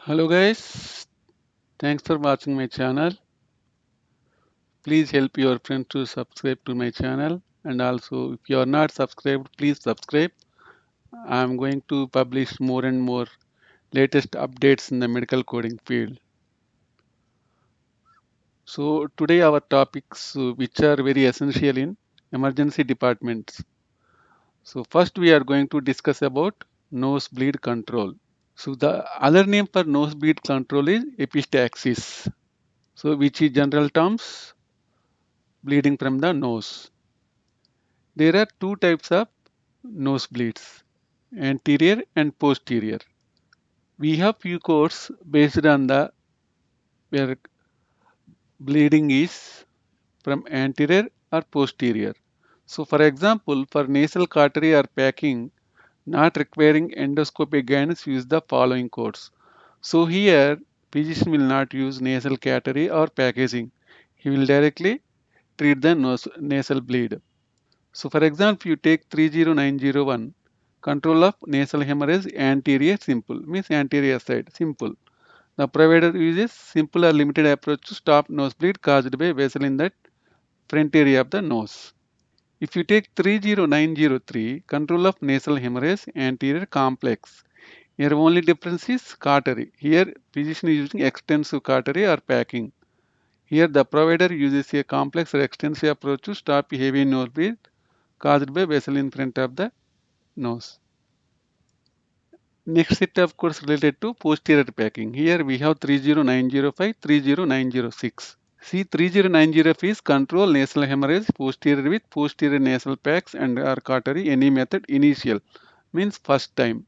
Hello guys, thanks for watching my channel. Please help your friends to subscribe to my channel, and also if you are not subscribed, please subscribe. I am going to publish more and more latest updates in the medical coding field. So today our topics which are very essential in emergency departments. So first we are going to discuss about nosebleed control. So the other name for nosebleed control is epistaxis. So which is general terms bleeding from the nose. There are two types of nosebleeds, anterior and posterior. We have few codes based on the where bleeding is from anterior or posterior. So for example, for nasal cautery or packing, not requiring endoscopic guidance, use the following codes. So here, physician will not use nasal cautery or packaging. He will directly treat the nasal bleed. So for example, if you take 30901, control of nasal hemorrhage anterior simple, means anterior side, simple. The provider uses simple or limited approach to stop nosebleed caused by vessel in the front area of the nose. If you take 30903, control of nasal hemorrhage anterior complex. Here only difference is cautery. Here physician is using extensive cautery or packing. Here the provider uses a complex or extensive approach to stop heavy nosebleed caused by vessel in front of the nose. Next set of course related to posterior packing. Here we have 30905, 30906. See 30905 is control nasal hemorrhage posterior with posterior nasal packs and or cautery any method initial means first time.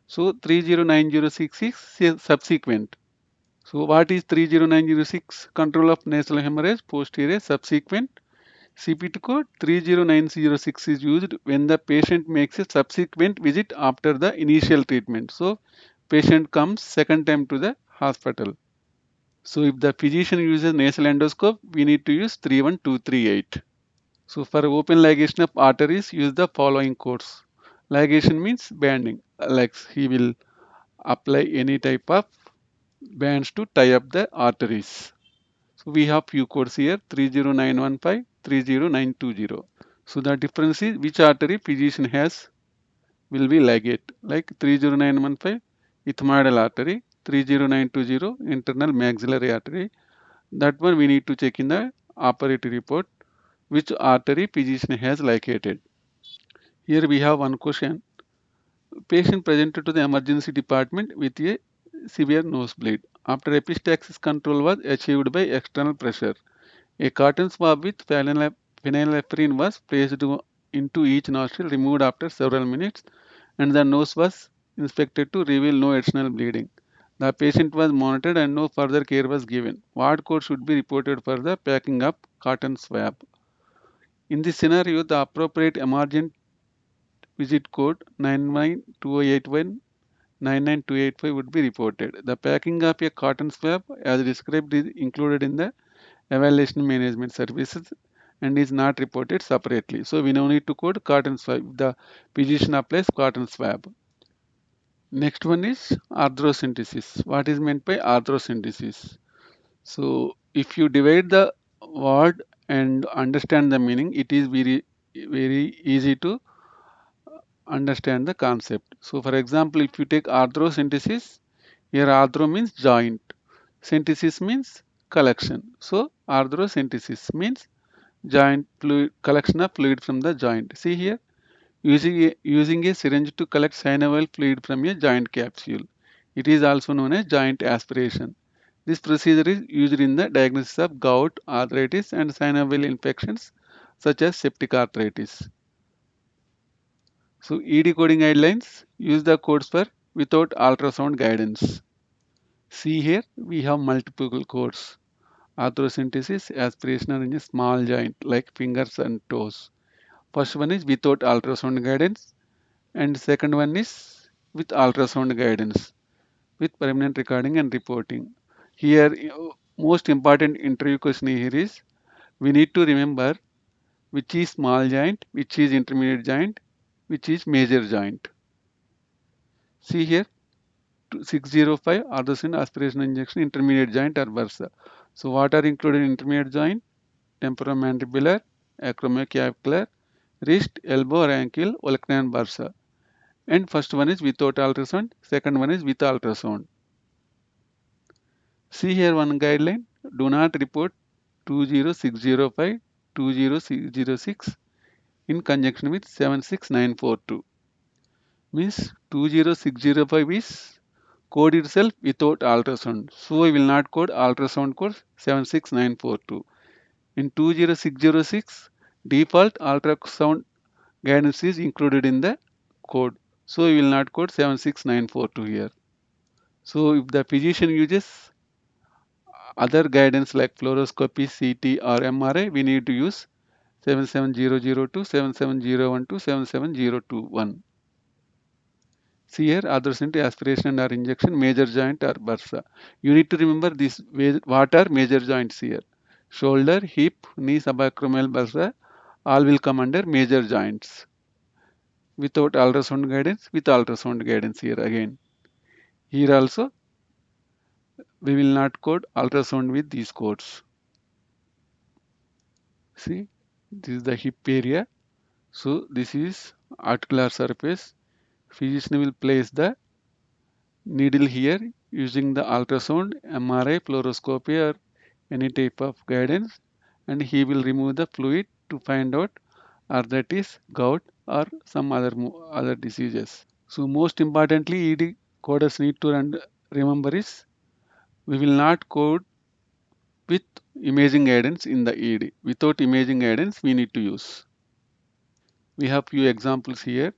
So 30906 is subsequent. So what is 30906? Control of nasal hemorrhage posterior subsequent. CPT code 30906 is used when the patient makes a subsequent visit after the initial treatment. So patient comes second time to the hospital. So if the physician uses nasal endoscope, we need to use 31238. So for open ligation of arteries, use the following codes. Ligation means banding. Like he will apply any type of bands to tie up the arteries. So we have few codes here 30915, 30920. So the difference is which artery physician has will be ligate like 30915 ethmoidal artery, 30920 internal maxillary artery. That one we need to check in the operative report which artery physician has ligated. Here we have one question. Patient presented to the emergency department with a severe nosebleed. After epistaxis control was achieved by external pressure. A cotton swab with phenylephrine was placed into each nostril, removed after several minutes, and the nose was inspected to reveal no additional bleeding. The patient was monitored and no further care was given. What code should be reported for the packing up cotton swab? In this scenario, the appropriate emergent visit code 99281 99285 would be reported. The packing of a cotton swab, as described, is included in the evaluation management services and is not reported separately. So we now need to code cotton swab. The physician applies cotton swab. Next one is arthrosynthesis. What is meant by arthrosynthesis? So if you divide the word and understand the meaning, it is very easy to understand the concept. So for example, if you take arthrosynthesis, here arthro means joint, synthesis means collection. So arthrosynthesis means joint fluid, collection of fluid from the joint. See here, using a syringe to collect synovial fluid from a joint capsule. It is also known as joint aspiration. This procedure is used in the diagnosis of gout, arthritis, and synovial infections such as septic arthritis. So ED coding guidelines use the codes for without ultrasound guidance. See here, we have multiple codes. Arthrosynthesis, aspiration are in a small joint like fingers and toes. First one is without ultrasound guidance, and second one is with ultrasound guidance with permanent recording and reporting. Here, most important interview question here is we need to remember which is small joint, which is intermediate joint, which is major joint. See here, 605 Arthrosynthesis aspiration injection intermediate joint or bursa. So what are included in intermediate joint? Temporomandibular, acromioclavicular, wrist, elbow or ankle, olecranon bursa. And first one is without ultrasound, second one is with ultrasound. See here one guideline. Do not report 20605, 20606 in conjunction with 76942. Means 20605 is code itself without ultrasound. So I will not code ultrasound code 76942. In 20606, default ultrasound guidance is included in the code. So I will not code 76942 here. So if the physician uses other guidance like fluoroscopy, CT or MRI, we need to use 77002, 77012, 77021. See here, Arthrosynthesis aspiration or injection, major joint or bursa. You need to remember this. What are major joints here? Shoulder, hip, knee, subacromial bursa, all will come under major joints. Without ultrasound guidance, with ultrasound guidance here again. Here also, we will not code ultrasound with these codes. See, this is the hip area. So this is articular surface. Physician will place the needle here using the ultrasound, MRI, fluoroscopy or any type of guidance, and he will remove the fluid to find out arthritis, gout or some other diseases. So most importantly, ED coders need to remember is we will not code with imaging guidance in the ED. Without imaging guidance, we need to use. We have few examples here.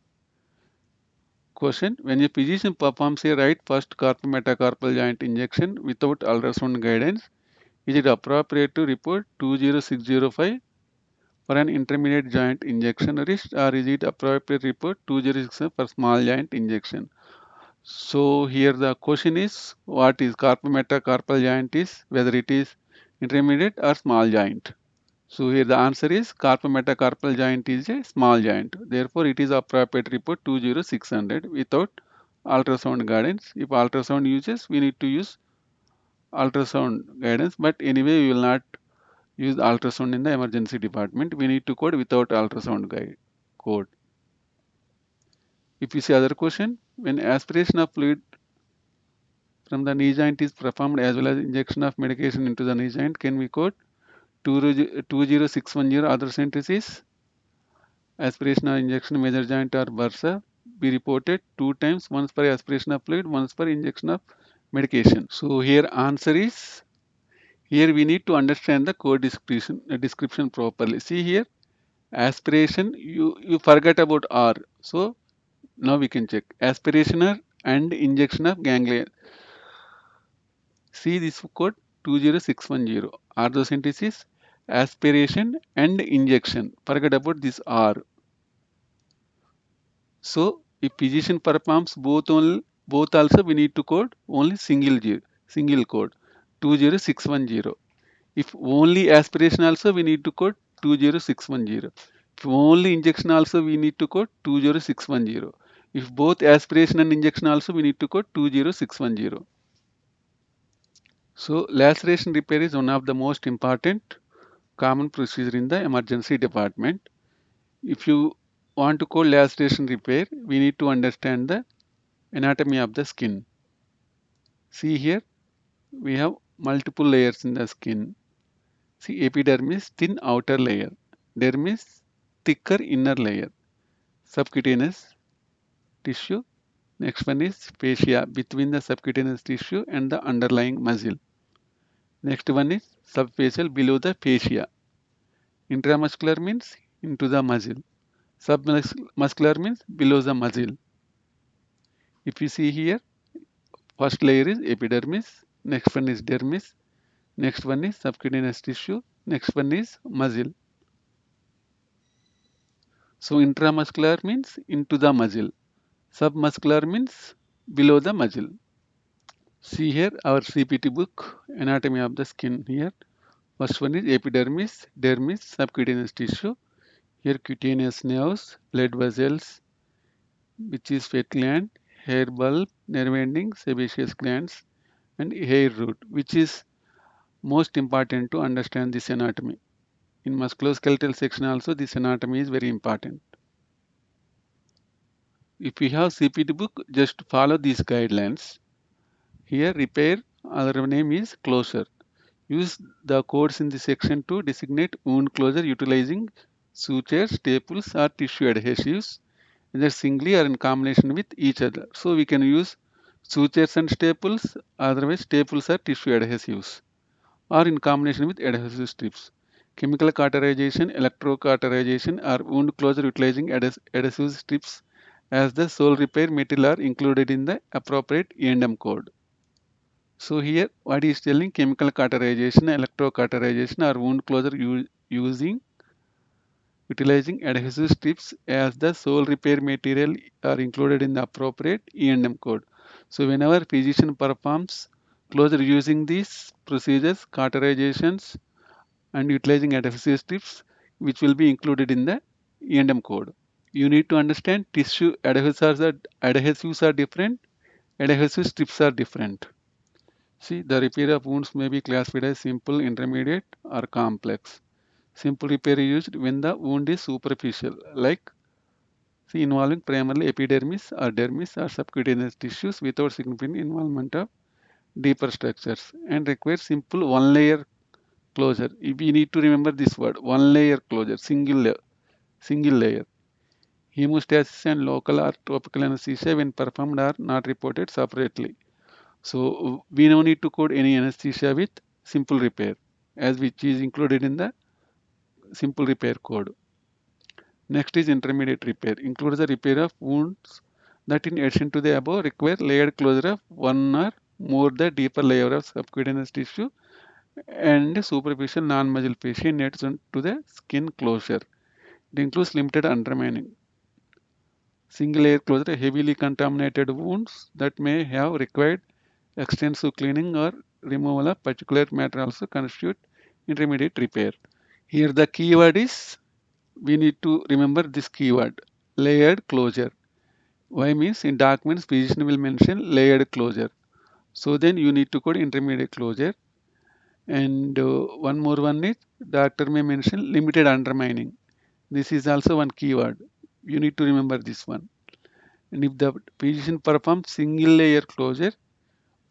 Question: when a physician performs a right first carpal metacarpal joint injection without ultrasound guidance, is it appropriate to report 20605 for an intermediate joint injection wrist, or is it appropriate to report 206 for small joint injection? So here the question is what is carpal metacarpal joint is, whether it is intermediate or small joint. So here the answer is carpal metacarpal joint is a small joint. Therefore, it is appropriate to report 20600 without ultrasound guidance. If ultrasound uses, we need to use ultrasound guidance. But anyway, we will not use ultrasound in the emergency department. We need to code without ultrasound guide code. If you see other question, when aspiration of fluid from the knee joint is performed as well as injection of medication into the knee joint, can we code 20610 arthrosynthesis? Aspiration or injection major joint or bursa be reported 2 times, once for aspiration of fluid, once for injection of medication. So here answer is, here we need to understand the code description properly. See here, aspiration, you forget about R. So now we can check aspiration and injection of ganglion. See this code 20610 arthrosynthesis, aspiration and injection. Forget about this R. So if physician performs both also we need to code only single code 20610. If only aspiration also we need to code 20610. If only injection also we need to code 20610. If both aspiration and injection also we need to code 20610. So laceration repair is one of the most important common procedure in the emergency department. If you want to code laceration repair, we need to understand the anatomy of the skin. See here, we have multiple layers in the skin. See, epidermis, thin outer layer. Dermis, thicker inner layer. Subcutaneous tissue. Next one is fascia, between the subcutaneous tissue and the underlying muscle. Next one is subfacial, below the fascia. Intramuscular means into the muscle. Submuscular means below the muscle. If you see here, first layer is epidermis, next one is dermis, next one is subcutaneous tissue, next one is muscle. So intramuscular means into the muscle, submuscular means below the muscle. See here our CPT book, anatomy of the skin here. First one is epidermis, dermis, subcutaneous tissue. Here cutaneous nerves, blood vessels, which is fat gland, hair bulb, nerve ending, sebaceous glands, and hair root, which is most important to understand this anatomy. In musculoskeletal section also, this anatomy is very important. If you have CPT book, just follow these guidelines. Here, repair, other name is closure. Use the codes in the section to designate wound closure utilizing sutures, staples, or tissue adhesives, either singly or in combination with each other. So we can use sutures and staples, otherwise staples or tissue adhesives, or in combination with adhesive strips. Chemical cauterization, electrocauterization, or wound closure utilizing adhesive strips as the sole repair material are included in the appropriate E&M code. So here what is telling chemical cauterization, electrocauterization or wound closure using utilizing adhesive strips as the sole repair material are included in the appropriate E&M code. So whenever physician performs closure using these procedures, cauterizations and utilizing adhesive strips which will be included in the E&M code. You need to understand tissue adhesives are different, adhesive strips are different. See, the repair of wounds may be classified as simple, intermediate, or complex. Simple repair is used when the wound is superficial, like see, involving primarily epidermis or dermis or subcutaneous tissues without significant involvement of deeper structures, and requires simple one layer closure. We need to remember this word one layer closure, single layer. Hemostasis and local or topical anesthesia, when performed, are not reported separately. So we no need to code any anesthesia with simple repair, as which is included in the simple repair code. Next is intermediate repair. Includes the repair of wounds that, in addition to the above, require layered closure of one or more the deeper layer of subcutaneous tissue and superficial non-muscle fascia in addition to the skin closure. It includes limited undermining. Single layer closure, heavily contaminated wounds that may have required extensive cleaning or removal of particulate matter also constitute intermediate repair. Here the keyword is, we need to remember this keyword, layered closure. Why means in documents physician will mention layered closure. So then you need to code intermediate closure. And one more one is doctor may mention limited undermining. This is also one keyword. You need to remember this one. And if the physician performs single layer closure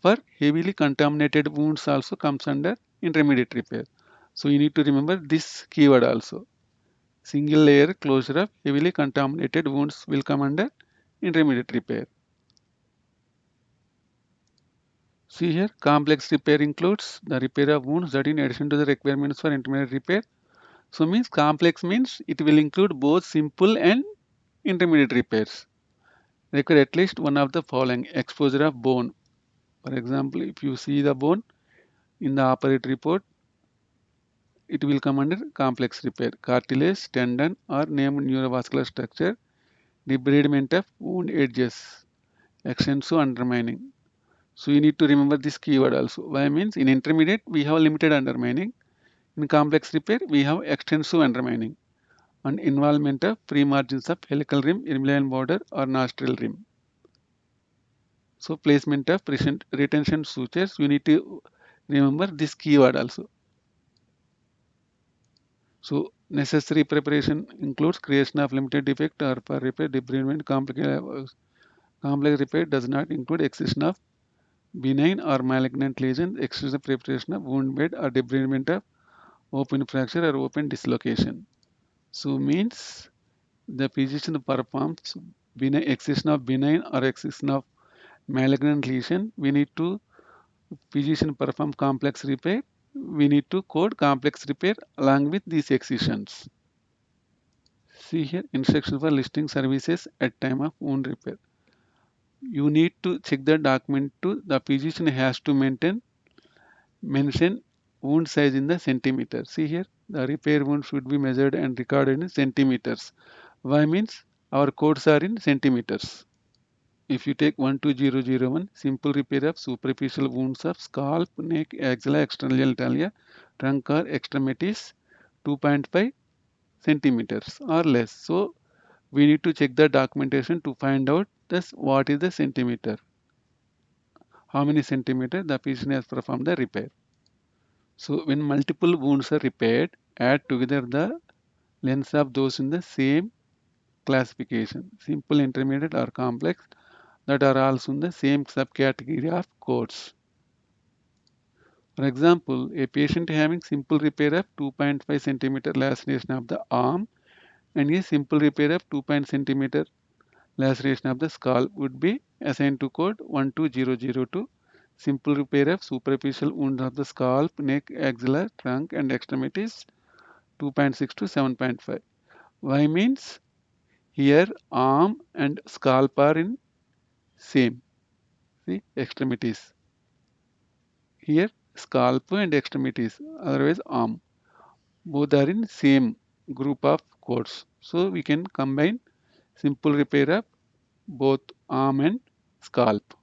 for heavily contaminated wounds also comes under intermediate repair. So you need to remember this keyword also. Single layer closure of heavily contaminated wounds will come under intermediate repair. See here, complex repair includes the repair of wounds that, in addition to the requirements for intermediate repair. So means complex means it will include both simple and intermediate repairs. Require at least one of the following: exposure of bone. For example, if you see the bone in the operate report, it will come under complex repair. Cartilage, tendon or named neurovascular structure, debridement of wound edges, extensive undermining. So you need to remember this keyword also. Why means in intermediate we have limited undermining. In complex repair we have extensive undermining and involvement of free margins of helical rim, iridian border or nostril rim. So placement of retention sutures, you need to remember this keyword also. So necessary preparation includes creation of limited defect or for repair, debridement. Complex repair does not include excision of benign or malignant lesion, extensive preparation of wound bed or debridement of open fracture or open dislocation. So means the physician performs excision of benign or excision of malignant lesion. We need to physician perform complex repair. We need to code complex repair along with these excisions. See here instruction for listing services at time of wound repair. You need to check the document to the physician has to mention wound size in the centimeter. See here the repair wound should be measured and recorded in centimeters. Why means our codes are in centimeters. If you take 12001, simple repair of superficial wounds of scalp, neck, axilla, external genitalia, trunk or extremities, 2.5 centimeters or less. So we need to check the documentation to find out this what is the centimeter, how many centimeter the physician has performed the repair. So when multiple wounds are repaired, add together the lengths of those in the same classification, simple, intermediate or complex, that are also in the same subcategory of codes. For example, a patient having simple repair of 2.5 centimeter laceration of the arm and a simple repair of 2 centimeter laceration of the scalp would be assigned to code 12002. Simple repair of superficial wounds of the scalp, neck, axilla, trunk and extremities 2.6 to 7.5. Why means here arm and scalp are in same. See extremities. Here scalp and extremities, otherwise arm. Both are in same group of codes. So we can combine simple repair of both arm and scalp.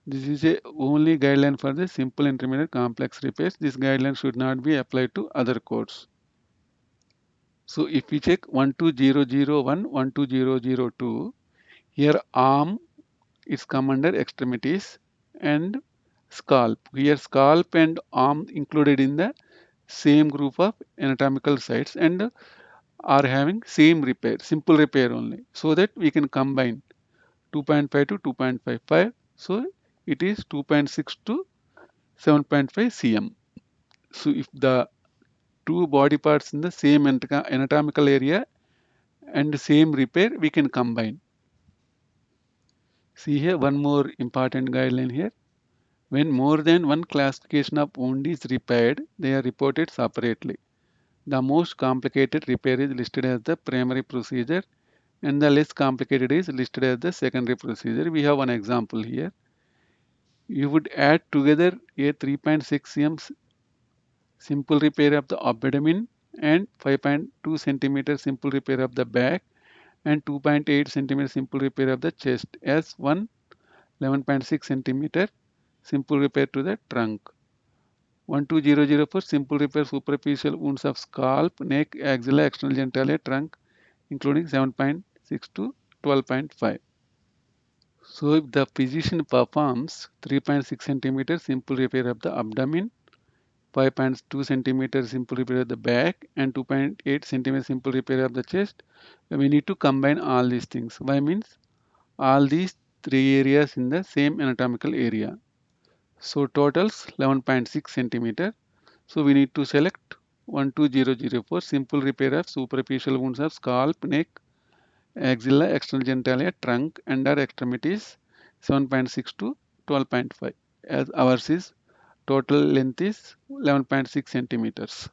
This is a only guideline for the simple, intermediate, complex repairs. This guideline should not be applied to other codes. So if we check 12001, 12002, here arm is come under extremities and scalp. Here scalp and arm included in the same group of anatomical sites and are having same repair, simple repair only, so that we can combine 2.5 to 2.55. So it is 2.6 to 7.5 cm. So if the two body parts in the same anatomical area and same repair, we can combine. See here one more important guideline here. When more than one classification of wound is repaired, they are reported separately. The most complicated repair is listed as the primary procedure and the less complicated is listed as the secondary procedure. We have one example here. You would add together a 3.6 cm simple repair of the abdomen and 5.2 centimeter simple repair of the back and 2.8 centimeter simple repair of the chest as one 11.6 centimeter simple repair to the trunk. 12004 simple repair superficial wounds of scalp, neck, axilla, external genitalia, trunk, including 7.6 to 12.5. So if the physician performs 3.6 centimeter simple repair of the abdomen, 5.2 centimeter simple repair of the back and 2.8 centimeter simple repair of the chest, we need to combine all these things. Why means all these three areas in the same anatomical area. So totals 11.6 centimeter. So we need to select 12004 simple repair of superficial wounds of scalp, neck, axilla, external genitalia, trunk and our extremities 7.6 to 12.5 as ours is total length is 11.6 centimeters.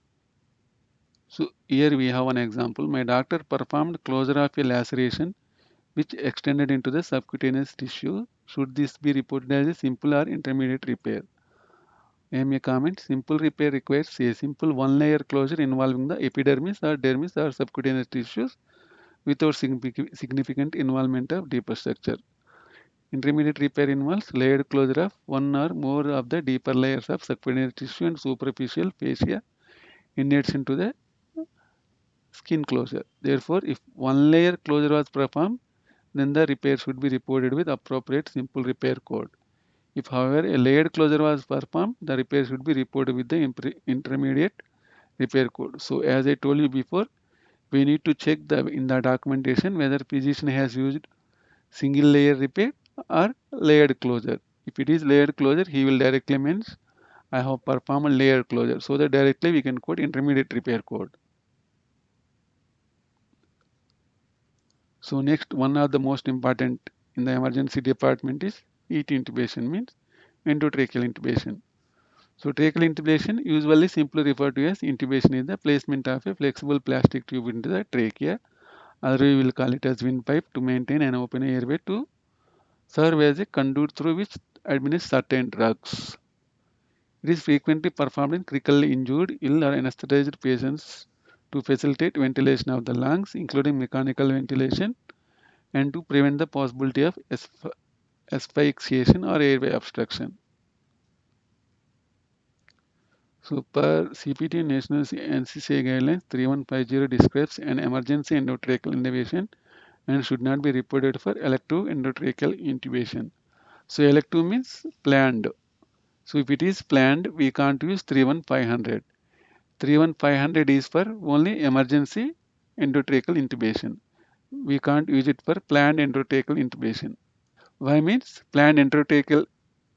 So here we have an example. My doctor performed closure of a laceration which extended into the subcutaneous tissue. Should this be reported as a simple or intermediate repair? AMA comment, simple repair requires a simple one layer closure involving the epidermis or dermis or subcutaneous tissues without significant involvement of deeper structure. Intermediate repair involves layered closure of one or more of the deeper layers of subcutaneous tissue and superficial fascia in addition to the skin closure. Therefore, if one layer closure was performed, then the repair should be reported with appropriate simple repair code. If, however, a layered closure was performed, the repair should be reported with the intermediate repair code. So, as I told you before, we need to check in the documentation whether physician has used single layer repair or layered closure. If it is layered closure, he will directly means I have performed layered closure. So that directly we can quote intermediate repair code. So next, one of the most important in the emergency department is ET intubation, means endotracheal intubation. So tracheal intubation, usually simply referred to as intubation, is the placement of a flexible plastic tube into the trachea. Otherwise, we will call it as windpipe to maintain an open airway to serve as a conduit through which administer certain drugs. It is frequently performed in critically injured, ill or anesthetized patients to facilitate ventilation of the lungs, including mechanical ventilation, and to prevent the possibility of asphyxiation or airway obstruction. So per CPT National NCCA guidelines 3150 describes an emergency endotracheal intubation and should not be reported for elective endotracheal intubation. So elective means planned. So if it is planned, we can't use 31500. 31500 is for only emergency endotracheal intubation. We can't use it for planned endotracheal intubation. Why means planned endotracheal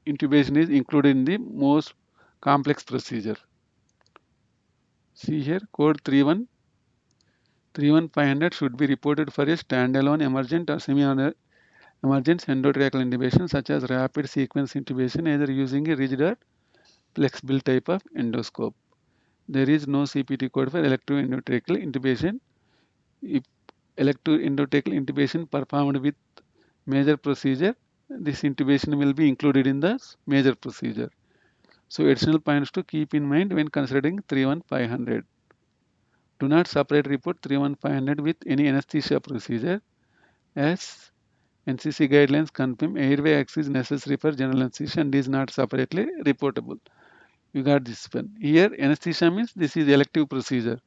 intubation is included in the most complex procedure. See here, code 31500 should be reported for a standalone emergent or semi-emergent endotracheal intubation such as rapid sequence intubation either using a rigid or flexible type of endoscope. There is no CPT code for elective endotracheal intubation. If elective endotracheal intubation performed with major procedure, this intubation will be included in the major procedure. So additional points to keep in mind when considering 31500. Do not separate report 31500 with any anesthesia procedure as NCC guidelines confirm airway access is necessary for general anesthesia and is not separately reportable. You got this one. Here anesthesia means this is elective procedure.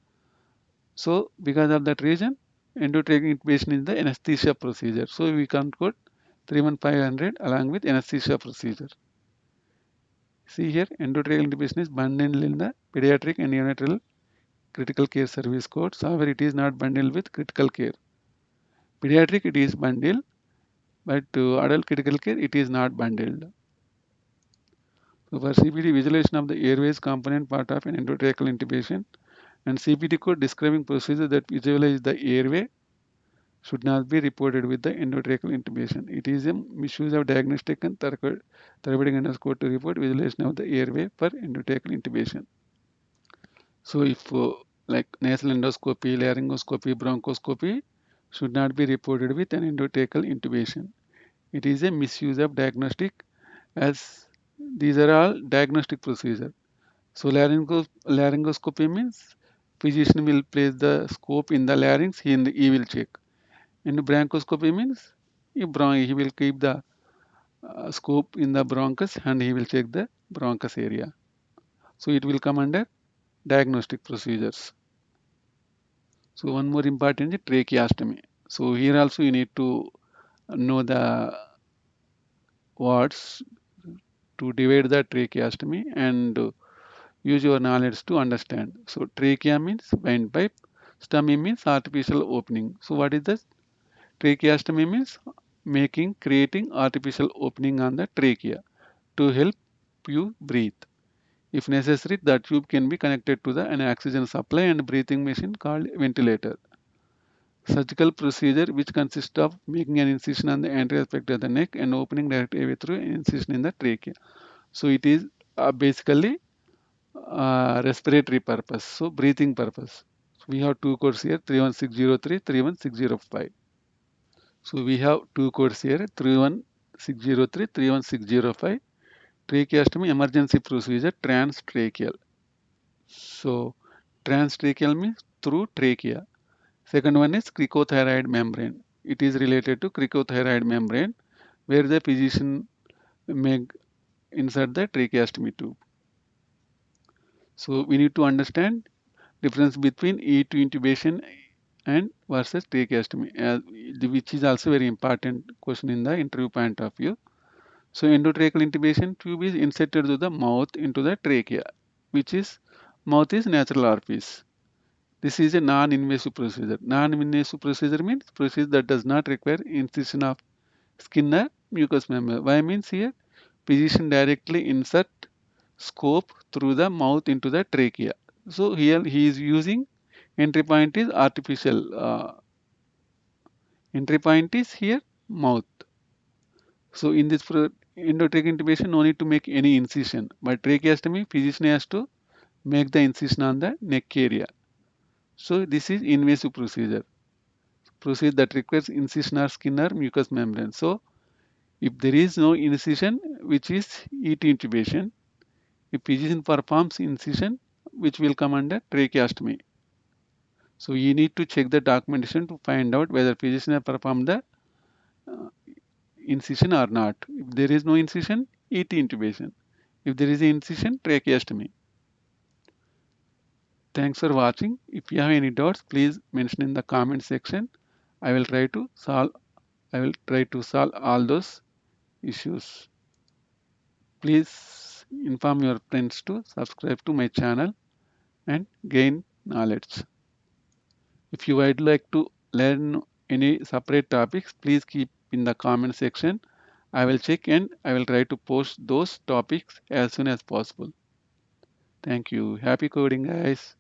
So because of that reason, endotracheal intubation is the anesthesia procedure. So we can quote 31500 along with anesthesia procedure. See here, endotracheal intubation is bundled in the pediatric and neonatal critical care service codes. However, it is not bundled with critical care. Pediatric it is bundled, but to adult critical care it is not bundled. So for CPT, visualization of the airways component part of an endotracheal intubation and CPT code describing procedure that visualize the airway should not be reported with the endotracheal intubation. It is a misuse of diagnostic and therapeutic endoscope to report visualization of the airway for endotracheal intubation. So if like nasal endoscopy, laryngoscopy, bronchoscopy should not be reported with an endotracheal intubation. It is a misuse of diagnostic as these are all diagnostic procedure. So laryngoscopy means physician will place the scope in the larynx, he will check. And bronchoscopy means he will keep the scope in the bronchus and he will check the bronchus area. So it will come under diagnostic procedures. So one more important is tracheostomy. So here also you need to know the words to divide the tracheostomy and use your knowledge to understand. So trachea means windpipe, stomy means artificial opening. So what is this? Tracheostomy means creating artificial opening on the trachea to help you breathe. If necessary, the tube can be connected to an oxygen supply and breathing machine called ventilator. Surgical procedure which consists of making an incision on the anterior aspect of the neck and opening direct airway through an incision in the trachea. So it is basically respiratory purpose, so breathing purpose. So we have two codes here 31603, 31605. So we have two codes here 31603, 31605. Tracheostomy emergency procedure transtracheal. So transtracheal means through trachea. Second one is cricothyroid membrane. It is related to cricothyroid membrane where the physician may insert the tracheostomy tube. So we need to understand difference between ED intubation and versus tracheostomy, which is also very important question in the interview point of view. So endotracheal intubation tube is inserted to the mouth into the trachea, which is mouth is natural orifice. This is a non-invasive procedure. Non-invasive procedure means procedure that does not require incision of skin or mucous membrane. Why means here physician directly insert scope through the mouth into the trachea. So here he is using entry point is artificial. Entry point is here mouth. So in this endotracheal intubation, no need to make any incision. But tracheostomy, physician has to make the incision on the neck area. So this is invasive procedure. Procedure that requires incision or skin or mucous membrane. So if there is no incision, which is ET intubation, if physician performs incision, which will come under tracheostomy. So you need to check the documentation to find out whether physician has performed the uh, incision or not. If there is no incision, ET intubation. If there is an incision, tracheostomy. Thanks for watching. If you have any doubts, please mention in the comment section. I will try to solve all those issues. Please inform your friends to subscribe to my channel and gain knowledge. If you would like to learn any separate topics, please keep in the comment section. I will check and I will try to post those topics as soon as possible. Thank you. Happy coding, guys.